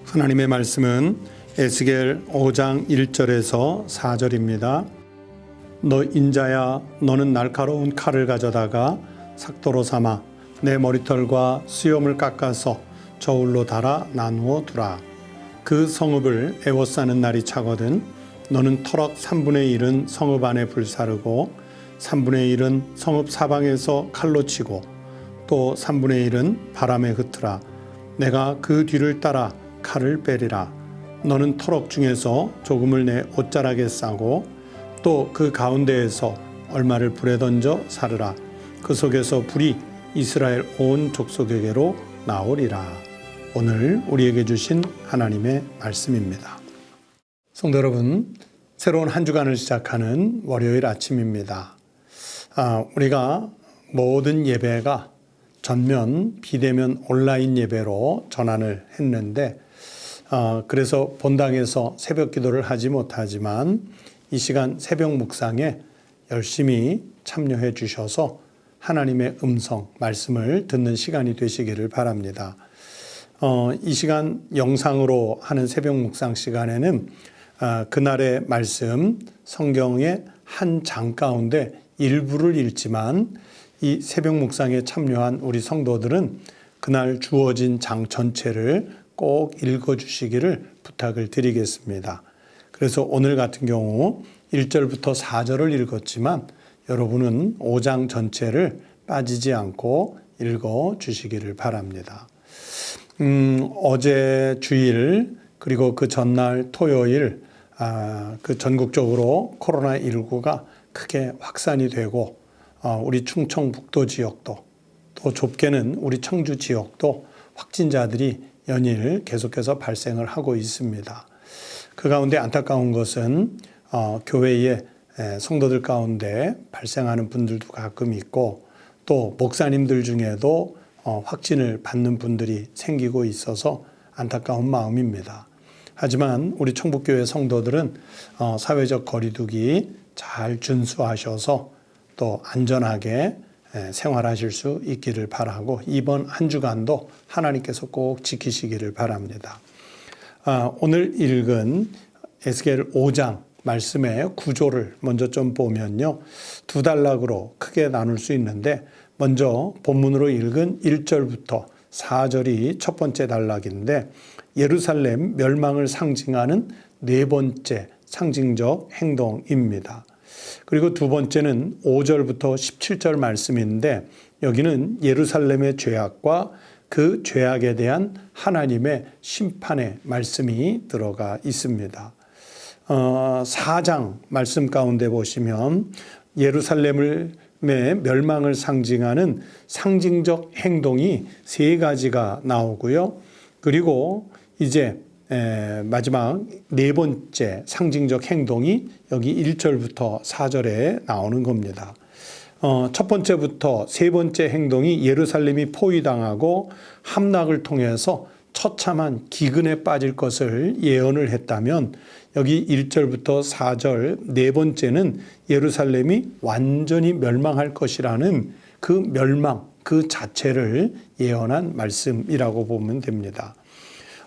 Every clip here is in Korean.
하나님의 말씀은 에스겔 5장 1절에서 4절입니다. 너 인자야, 너는 날카로운 칼을 가져다가 삭도로 삼아 내 머리털과 수염을 깎아서 저울로 달아 나누어 두라. 그 성읍을 애워싸는 날이 차거든 너는 터럭 3분의 1은 성읍 안에 불사르고 3분의 1은 성읍 사방에서 칼로 치고 또 3분의 1은 바람에 흩으라. 내가 그 뒤를 따라 칼을 빼리라. 너는 터럭 중에서 조금을 내 옷자락에 싸고 또 그 가운데에서 얼마를 불에 던져 사르라. 그 속에서 불이 이스라엘 온 족속에게로 나오리라. 오늘 우리에게 주신 하나님의 말씀입니다. 성도 여러분, 새로운 한 주간을 시작하는 월요일 아침입니다. 우리가 모든 예배가 전면, 비대면 온라인 예배로 전환을 했는데 그래서 본당에서 새벽 기도를 하지 못하지만 이 시간 새벽 묵상에 열심히 참여해 주셔서 하나님의 음성, 말씀을 듣는 시간이 되시기를 바랍니다. 이 시간 영상으로 하는 새벽 묵상 시간에는 그날의 말씀, 성경의 한 장 가운데 일부를 읽지만 이 새벽 묵상에 참여한 우리 성도들은 그날 주어진 장 전체를 꼭 읽어주시기를 부탁을 드리겠습니다. 그래서 오늘 같은 경우 1절부터 4절을 읽었지만 여러분은 5장 전체를 빠지지 않고 읽어주시기를 바랍니다. 어제 주일 그리고 그 전날 토요일 그 전국적으로 코로나19가 크게 확산이 되고 우리 충청북도 지역도 또 좁게는 우리 청주 지역도 확진자들이 연일 계속해서 발생을 하고 있습니다. 그 가운데 안타까운 것은 교회의 성도들 가운데 발생하는 분들도 가끔 있고 또 목사님들 중에도 확진을 받는 분들이 생기고 있어서 안타까운 마음입니다. 하지만 우리 청북교회 성도들은 사회적 거리두기 잘 준수하셔서 또 안전하게 생활하실 수 있기를 바라고 이번 한 주간도 하나님께서 꼭 지키시기를 바랍니다. 오늘 읽은 에스겔 5장 말씀의 구조를 먼저 좀 보면요. 두 단락으로 크게 나눌 수 있는데 먼저 본문으로 읽은 1절부터 4절이 첫 번째 단락인데 예루살렘 멸망을 상징하는 네 번째 상징적 행동입니다. 그리고 두 번째는 5절부터 17절 말씀인데 여기는 예루살렘의 죄악과 그 죄악에 대한 하나님의 심판의 말씀이 들어가 있습니다. 4장 말씀 가운데 보시면 예루살렘의 멸망을 상징하는 상징적 행동이 세 가지가 나오고요. 그리고 이제 마지막 네 번째 상징적 행동이 여기 1절부터 4절에 나오는 겁니다. 첫 번째부터 세 번째 행동이 예루살렘이 포위당하고 함락을 통해서 처참한 기근에 빠질 것을 예언을 했다면 여기 1절부터 4절 네 번째는 예루살렘이 완전히 멸망할 것이라는 그 멸망 그 자체를 예언한 말씀이라고 보면 됩니다.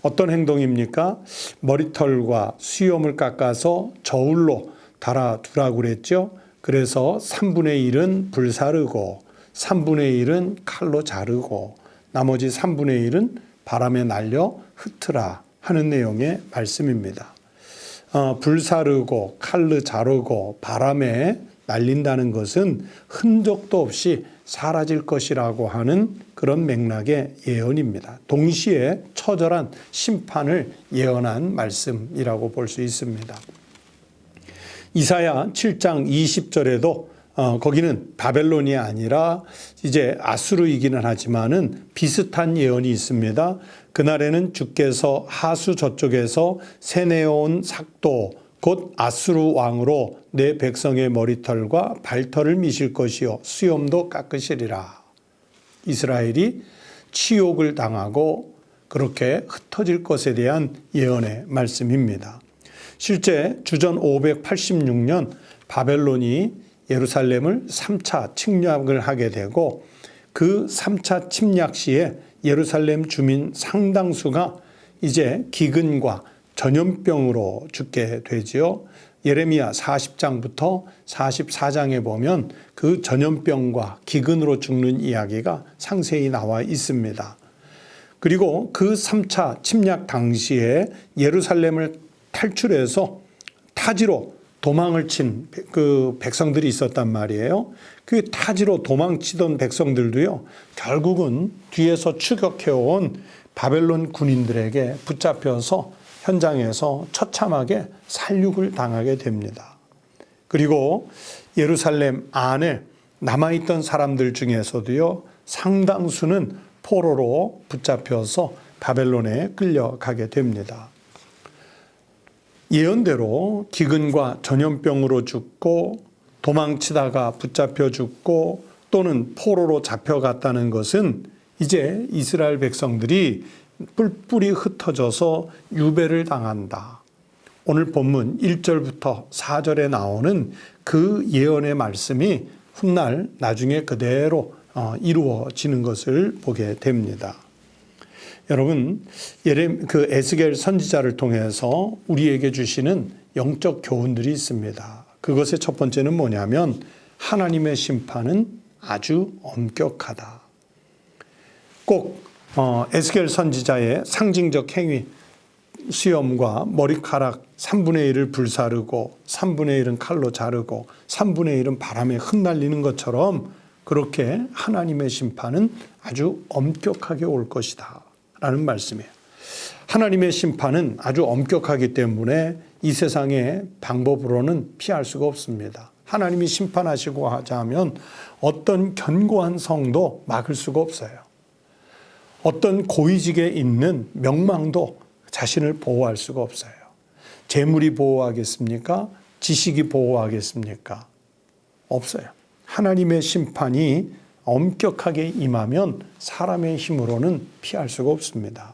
어떤 행동입니까? 머리털과 수염을 깎아서 저울로 달아두라고 그랬죠. 그래서 3분의 1은 불사르고 3분의 1은 칼로 자르고 나머지 3분의 1은 바람에 날려 흩으라 하는 내용의 말씀입니다. 불사르고 칼로 자르고 바람에 날린다는 것은 흔적도 없이 사라질 것이라고 하는 그런 맥락의 예언입니다. 동시에 처절한 심판을 예언한 말씀이라고 볼 수 있습니다. 이사야 7장 20절에도 거기는 바벨론이 아니라 이제 아수르이기는 하지만은 비슷한 예언이 있습니다. 그날에는 주께서 하수 저쪽에서 새내어온 삭도 곧 아수르 왕으로 내 백성의 머리털과 발털을 미실 것이요 수염도 깎으시리라. 이스라엘이 치욕을 당하고 그렇게 흩어질 것에 대한 예언의 말씀입니다. 실제 주전 586년 바벨론이 예루살렘을 3차 침략을 하게 되고 그 3차 침략 시에 예루살렘 주민 상당수가 이제 기근과 전염병으로 죽게 되지요. 예레미야 40장부터 44장에 보면 그 전염병과 기근으로 죽는 이야기가 상세히 나와 있습니다. 그리고 그 3차 침략 당시에 예루살렘을 탈출해서 타지로 도망을 친 그 백성들이 있었단 말이에요. 그 타지로 도망치던 백성들도요, 결국은 뒤에서 추격해온 바벨론 군인들에게 붙잡혀서 현장에서 처참하게 살육을 당하게 됩니다. 그리고 예루살렘 안에 남아있던 사람들 중에서도요, 상당수는 포로로 붙잡혀서 바벨론에 끌려가게 됩니다. 예언대로 기근과 전염병으로 죽고 도망치다가 붙잡혀 죽고 또는 포로로 잡혀갔다는 것은 이제 이스라엘 백성들이 뿔뿔이 흩어져서 유배를 당한다. 오늘 본문 1절부터 4절에 나오는 그 예언의 말씀이 훗날 나중에 그대로 이루어지는 것을 보게 됩니다. 여러분, 에스겔 선지자를 통해서 우리에게 주시는 영적 교훈들이 있습니다. 그것의 첫 번째는 뭐냐면 하나님의 심판은 아주 엄격하다. 꼭 에스겔 선지자의 상징적 행위, 수염과 머리카락 3분의 1을 불사르고 3분의 1은 칼로 자르고 3분의 1은 바람에 흩날리는 것처럼 그렇게 하나님의 심판은 아주 엄격하게 올 것이다 라는 말씀이에요. 하나님의 심판은 아주 엄격하기 때문에 이 세상의 방법으로는 피할 수가 없습니다. 하나님이 심판하시고 하자면 어떤 견고한 성도 막을 수가 없어요. 어떤 고위직에 있는 명망도 자신을 보호할 수가 없어요. 재물이 보호하겠습니까? 지식이 보호하겠습니까? 없어요. 하나님의 심판이 엄격하게 임하면 사람의 힘으로는 피할 수가 없습니다.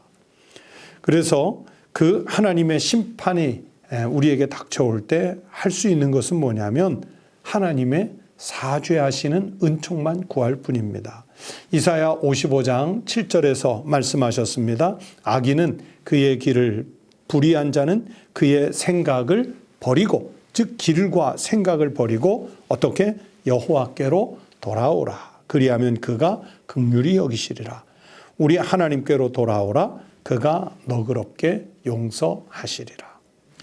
그래서 그 하나님의 심판이 우리에게 닥쳐올 때 할 수 있는 것은 뭐냐면 하나님의 사죄하시는 은총만 구할 뿐입니다. 이사야 55장 7절에서 말씀하셨습니다. 악인은 그의 길을, 불의한 자는 그의 생각을 버리고, 즉 길과 생각을 버리고 어떻게 여호와께로 돌아오라. 그리하면 그가 긍휼히 여기시리라. 우리 하나님께로 돌아오라. 그가 너그럽게 용서하시리라.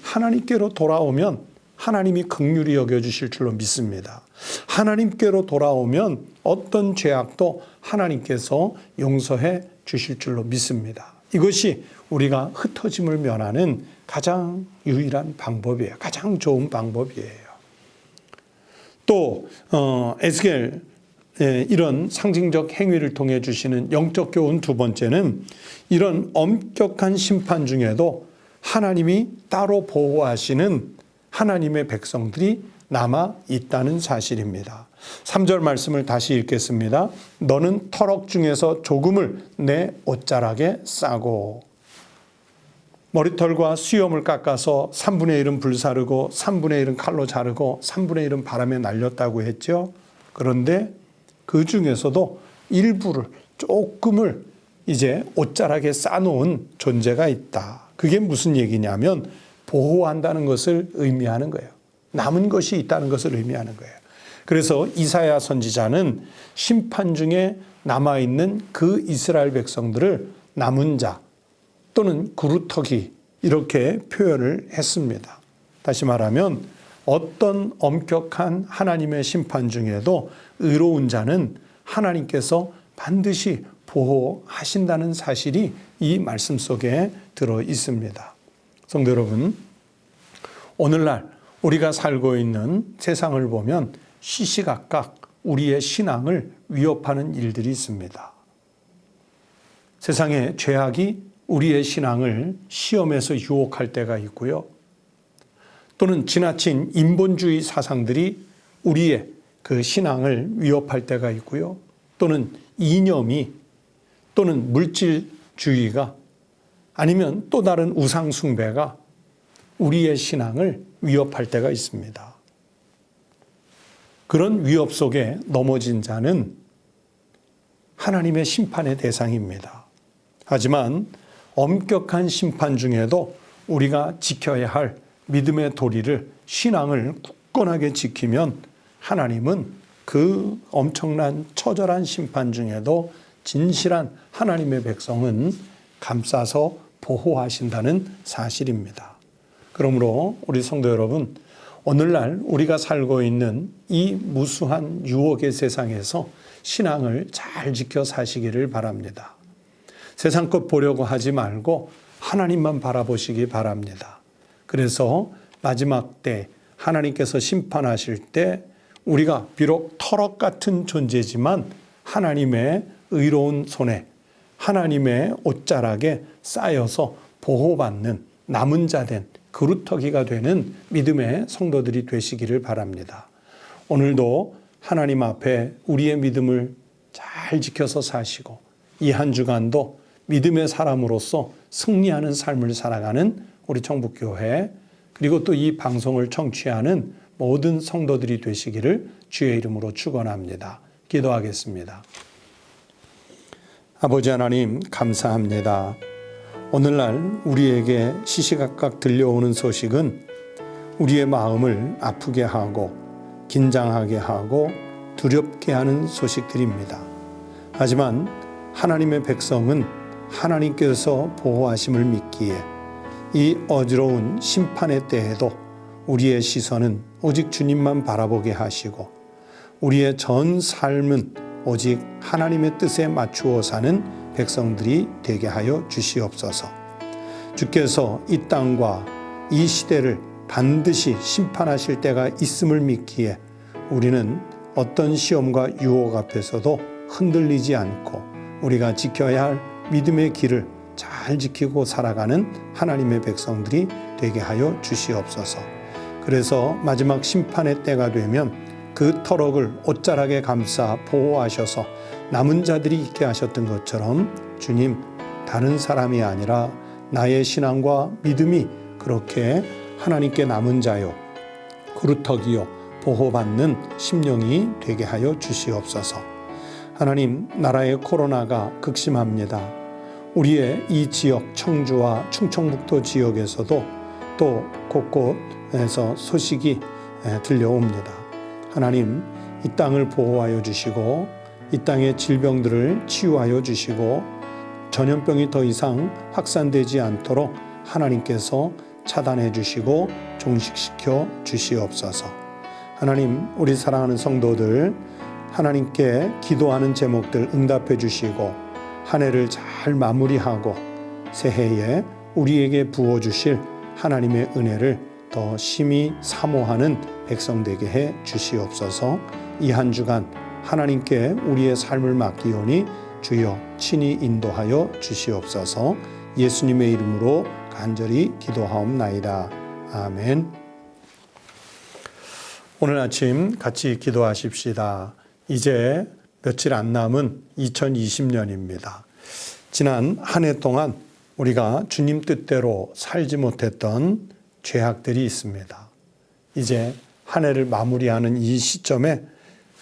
하나님께로 돌아오면 하나님이 긍휼히 여겨주실 줄로 믿습니다. 하나님께로 돌아오면 어떤 죄악도 하나님께서 용서해 주실 줄로 믿습니다. 이것이 우리가 흩어짐을 면하는 가장 유일한 방법이에요. 가장 좋은 방법이에요. 또 에스겔 이런 상징적 행위를 통해 주시는 영적 교훈 두 번째는 이런 엄격한 심판 중에도 하나님이 따로 보호하시는 하나님의 백성들이 남아 있다는 사실입니다. 3절 말씀을 다시 읽겠습니다. 너는 터럭 중에서 조금을 내 옷자락에 싸고, 머리털과 수염을 깎아서 3분의 1은 불사르고 3분의 1은 칼로 자르고 3분의 1은 바람에 날렸다고 했죠. 그런데 그 중에서도 일부를, 조금을 이제 옷자락에 싸놓은 존재가 있다. 그게 무슨 얘기냐면 보호한다는 것을 의미하는 거예요. 남은 것이 있다는 것을 의미하는 거예요. 그래서 이사야 선지자는 심판 중에 남아있는 그 이스라엘 백성들을 남은 자 또는 구루터기 이렇게 표현을 했습니다. 다시 말하면 어떤 엄격한 하나님의 심판 중에도 의로운 자는 하나님께서 반드시 보호하신다는 사실이 이 말씀 속에 들어 있습니다. 성도 여러분, 오늘날 우리가 살고 있는 세상을 보면 시시각각 우리의 신앙을 위협하는 일들이 있습니다. 세상의 죄악이 우리의 신앙을 시험에서 유혹할 때가 있고요. 또는 지나친 인본주의 사상들이 우리의 그 신앙을 위협할 때가 있고요. 또는 이념이, 또는 물질주의가, 아니면 또 다른 우상숭배가 우리의 신앙을 위협할 때가 있습니다. 그런 위협 속에 넘어진 자는 하나님의 심판의 대상입니다. 하지만 엄격한 심판 중에도 우리가 지켜야 할 믿음의 도리를, 신앙을 굳건하게 지키면 하나님은 그 엄청난 처절한 심판 중에도 진실한 하나님의 백성은 감싸서 보호하신다는 사실입니다. 그러므로 우리 성도 여러분, 오늘날 우리가 살고 있는 이 무수한 유혹의 세상에서 신앙을 잘 지켜 사시기를 바랍니다. 세상 것 보려고 하지 말고 하나님만 바라보시기 바랍니다. 그래서 마지막 때 하나님께서 심판하실 때 우리가 비록 털옷 같은 존재지만 하나님의 의로운 손에, 하나님의 옷자락에 쌓여서 보호받는 남은 자 된 그루터기가 되는 믿음의 성도들이 되시기를 바랍니다. 오늘도 하나님 앞에 우리의 믿음을 잘 지켜서 사시고 이 한 주간도 믿음의 사람으로서 승리하는 삶을 살아가는 우리 청북교회, 그리고 또 이 방송을 청취하는 모든 성도들이 되시기를 주의 이름으로 축원합니다. 기도하겠습니다. 아버지 하나님, 감사합니다. 오늘날 우리에게 시시각각 들려오는 소식은 우리의 마음을 아프게 하고 긴장하게 하고 두렵게 하는 소식들입니다. 하지만 하나님의 백성은 하나님께서 보호하심을 믿기에 이 어지러운 심판의 때에도 우리의 시선은 오직 주님만 바라보게 하시고 우리의 전 삶은 오직 하나님의 뜻에 맞추어 사는 백성들이 되게 하여 주시옵소서. 주께서 이 땅과 이 시대를 반드시 심판하실 때가 있음을 믿기에 우리는 어떤 시험과 유혹 앞에서도 흔들리지 않고 우리가 지켜야 할 믿음의 길을 잘 지키고 살아가는 하나님의 백성들이 되게 하여 주시옵소서. 그래서 마지막 심판의 때가 되면 그 터럭을 옷자락에 감싸 보호하셔서 남은 자들이 있게 하셨던 것처럼 주님, 다른 사람이 아니라 나의 신앙과 믿음이 그렇게 하나님께 남은 자요, 그루터기요, 보호받는 심령이 되게 하여 주시옵소서. 하나님, 나라의 코로나가 극심합니다. 우리의 이 지역 청주와 충청북도 지역에서도 또 곳곳에서 소식이 들려옵니다. 하나님, 이 땅을 보호하여 주시고 이 땅의 질병들을 치유하여 주시고 전염병이 더 이상 확산되지 않도록 하나님께서 차단해 주시고 종식시켜 주시옵소서. 하나님, 우리 사랑하는 성도들 하나님께 기도하는 제목들 응답해 주시고 한 해를 잘 마무리하고 새해에 우리에게 부어주실 하나님의 은혜를 더 심히 사모하는 백성 되게 해 주시옵소서. 이 한 주간 하나님께 우리의 삶을 맡기오니 주여 친히 인도하여 주시옵소서. 예수님의 이름으로 간절히 기도하옵나이다. 아멘. 오늘 아침 같이 기도하십시다. 이제 며칠 안 남은 2020년입니다. 지난 한 해 동안 우리가 주님 뜻대로 살지 못했던 죄악들이 있습니다. 이제 한 해를 마무리하는 이 시점에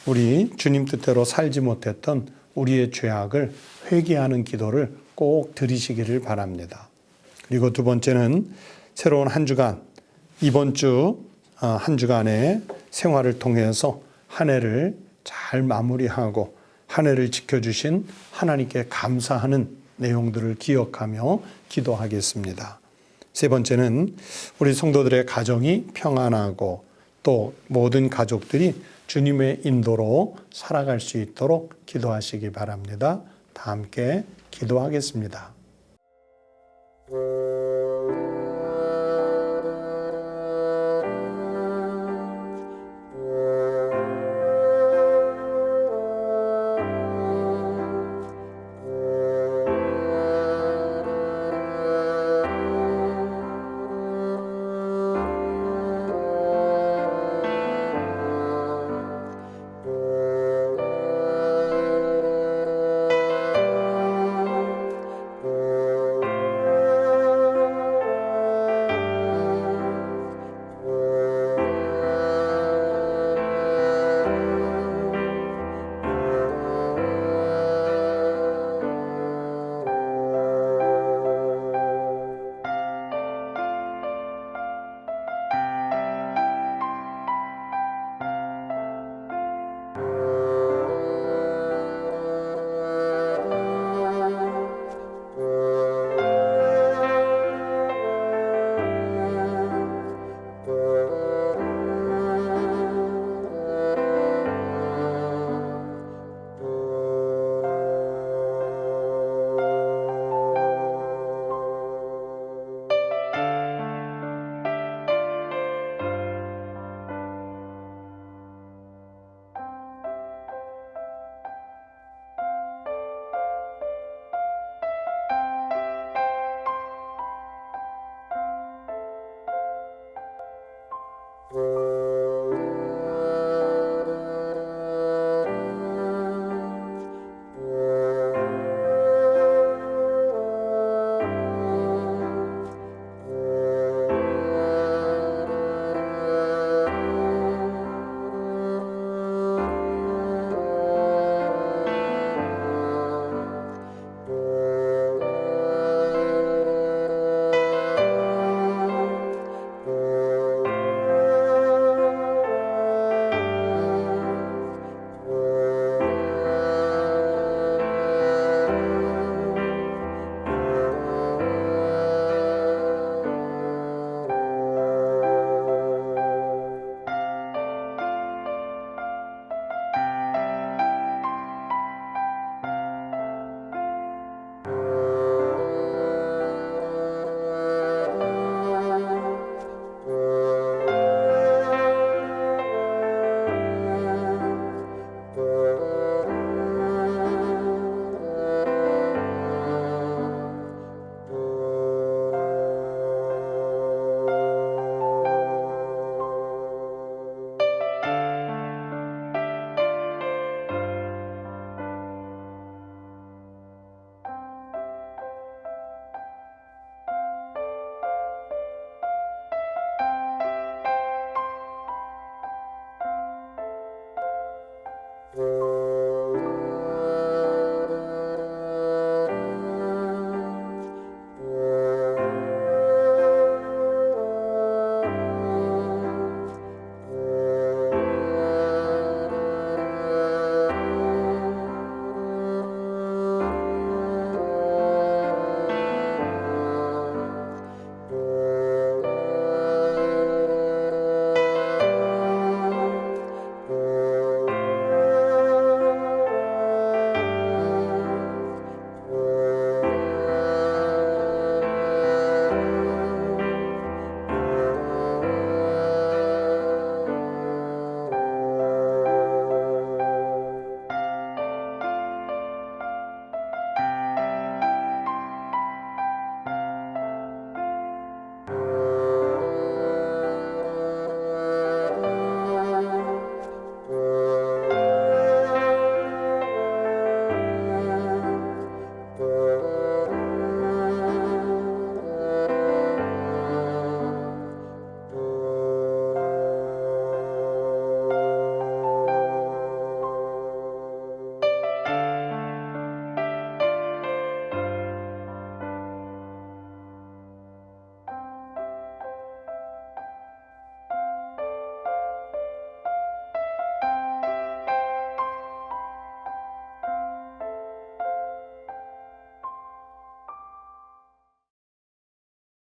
우리 주님 뜻대로 살지 못했던 우리의 죄악을 회개하는 기도를 꼭 드리시기를 바랍니다. 그리고 두 번째는 새로운 한 주간, 이번 주 한 주간의 생활을 통해서 한 해를 잘 마무리하고 한 해를 지켜주신 하나님께 감사하는 내용들을 기억하며 기도하겠습니다. 세 번째는 우리 성도들의 가정이 평안하고 또 모든 가족들이 주님의 인도로 살아갈 수 있도록 기도하시기 바랍니다. 다 함께 기도하겠습니다.